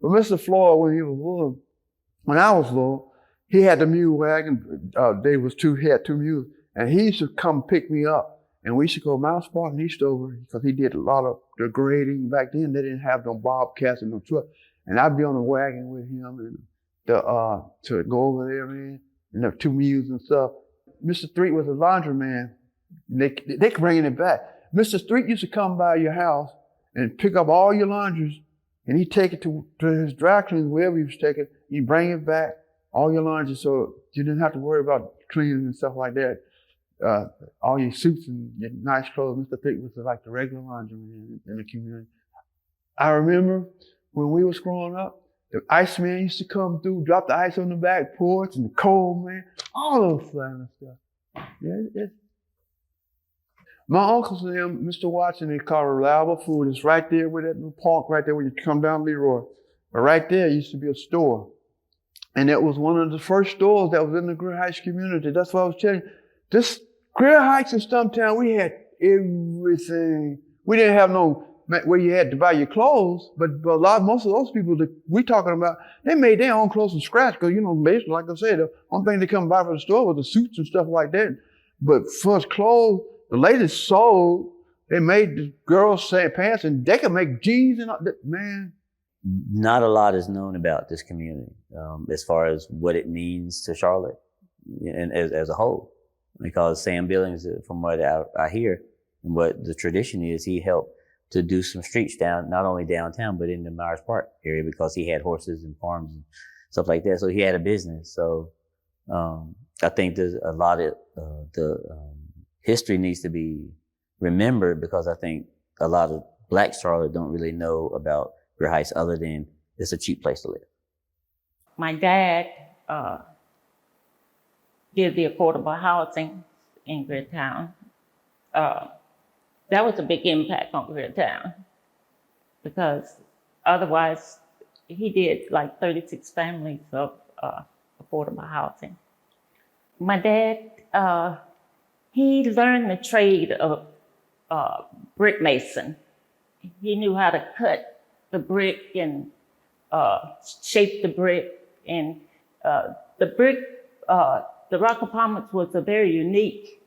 But Mr. Floyd, when I was little, he had the mule wagon. He had two mules, and he used to come pick me up, and we used to go Mouse Park and Eastover because he did a lot of the grading back then. They didn't have no bobcats and no truck, and I'd be on the wagon with him and to go over there, man, and the two mules and stuff. Mr. Street was a laundryman. They bringing it back. Mr. Street used to come by your house and pick up all your laundries, and he'd take it to his dry cleaner, wherever he was taking. He'd bring it back, all your laundry, so you didn't have to worry about cleaning and stuff like that. All your suits and your nice clothes. Mr. Street was like the regular laundryman in the community. I remember when we was growing up, the Iceman used to come through, drop the ice on the back porch, and the cold man, all those kind of stuff. Yeah, my uncles and them, Mr. Watson, they call Reliable Food. It's right there with that little park right there when you come down Leroy. But right there used to be a store. And it was one of the first stores that was in the Grier Heights community. That's what I was telling you. This Grier Heights in Stumptown, we had everything. We didn't have no where you had to buy your clothes, but most of those people that we talking about, they made their own clothes from scratch because, basically, like I said, the only thing they come buy from the store was the suits and stuff like that. But first clothes, the ladies sold, they made the girls say pants, and they could make jeans and all that. Man. Not a lot is known about this community as far as what it means to Charlotte and as a whole. Because Sam Billings, from what I hear and what the tradition is, he helped to do some streets not only downtown, but in the Myers Park area because he had horses and farms and stuff like that. So he had a business. So I think there's a lot of the history needs to be remembered because I think a lot of Black Charlotte don't really know about Grier Heights other than it's a cheap place to live. My dad did the affordable housing in Greertown. That was a big impact on Greertown because otherwise he did like 36 families of affordable housing. My dad, he learned the trade of brick mason. He knew how to cut the brick and shape the brick. And the Rock Apartments was a very unique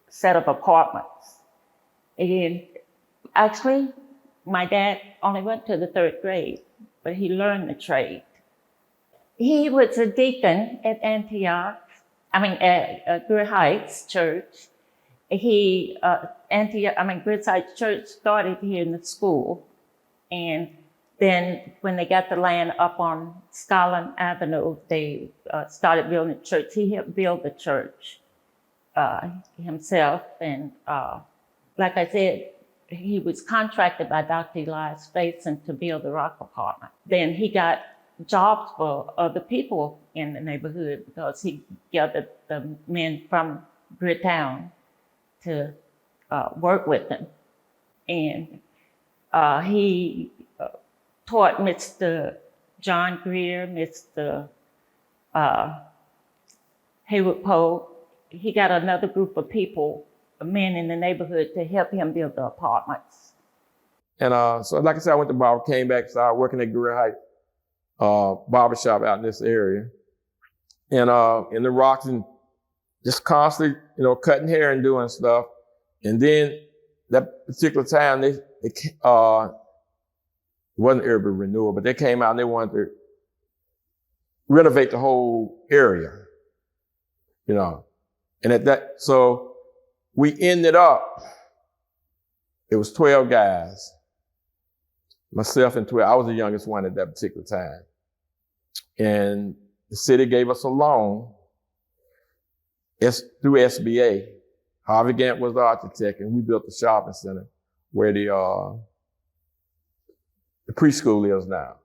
set of apartments. And actually, my dad only went to the 3rd grade, but he learned the trade. He was a deacon at Grier Heights Church. Grier Heights Church started here in the school. And then when they got the land up on Scotland Avenue, they started building the church. He helped build the church himself. And like I said, he was contracted by Dr. Elias Faison to build the Rock Apartment. Then he got jobs for other people in the neighborhood because he gathered the men from Greertown to work with him. And he taught Mr. John Grier, Mr. Hayward Poe. He got another group of people, men in the neighborhood, to help him build the apartments. And so, like I said, I went to barber, came back, started working at Grier Heights barbershop out in this area. And in the rocks and just constantly, cutting hair and doing stuff. And then that particular time, it wasn't urban renewal, but they came out and they wanted to renovate the whole area, And so we ended up, it was 12 guys, myself and 12. I was the youngest one at that particular time. And the city gave us a loan through SBA. Harvey Gant was the architect, and we built the shopping center where the preschool is now.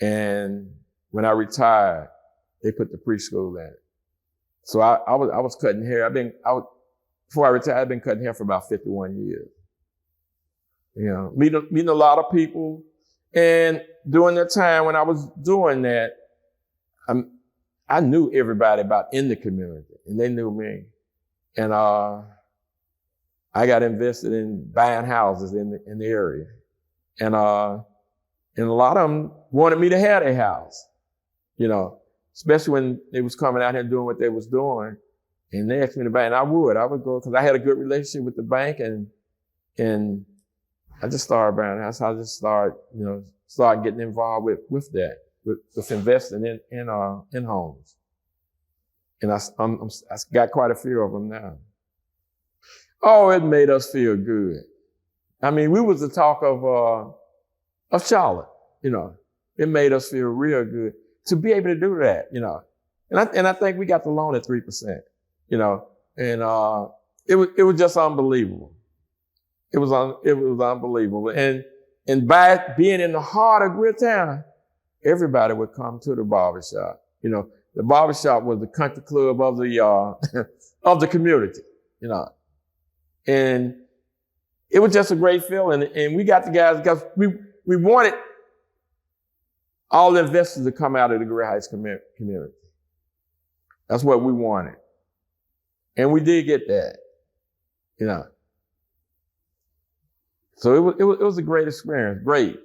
And when I retired, they put the preschool in it. So I was cutting hair. Before I retired, I'd been cutting hair for about 51 years. Meeting a lot of people. And during that time when I was doing that, I knew everybody in the community, and they knew me. And I got invested in buying houses in the area. And And a lot of them wanted me to have their house, you know, especially when they was coming out here doing what they was doing. And they asked me to buy, and I would go, because I had a good relationship with the bank, and I just started buying a house. I just started, you know, getting involved with that, with investing in homes. And I got quite a few of them now. Oh, it made us feel good. I mean, we was the talk of Charlotte, you know. It made us feel real good to be able to do that, you know. And I think we got the loan at 3%, you know. And it was just unbelievable. It was unbelievable. And by being in the heart of Grier Town, everybody would come to the barbershop. You know, the barbershop was the country club of the of the community, you know. And it was just a great feeling. And we got the guys, because we wanted all the investors to come out of the Grier Heights community. That's what we wanted. And we did get that, you know. So it was a great experience, great.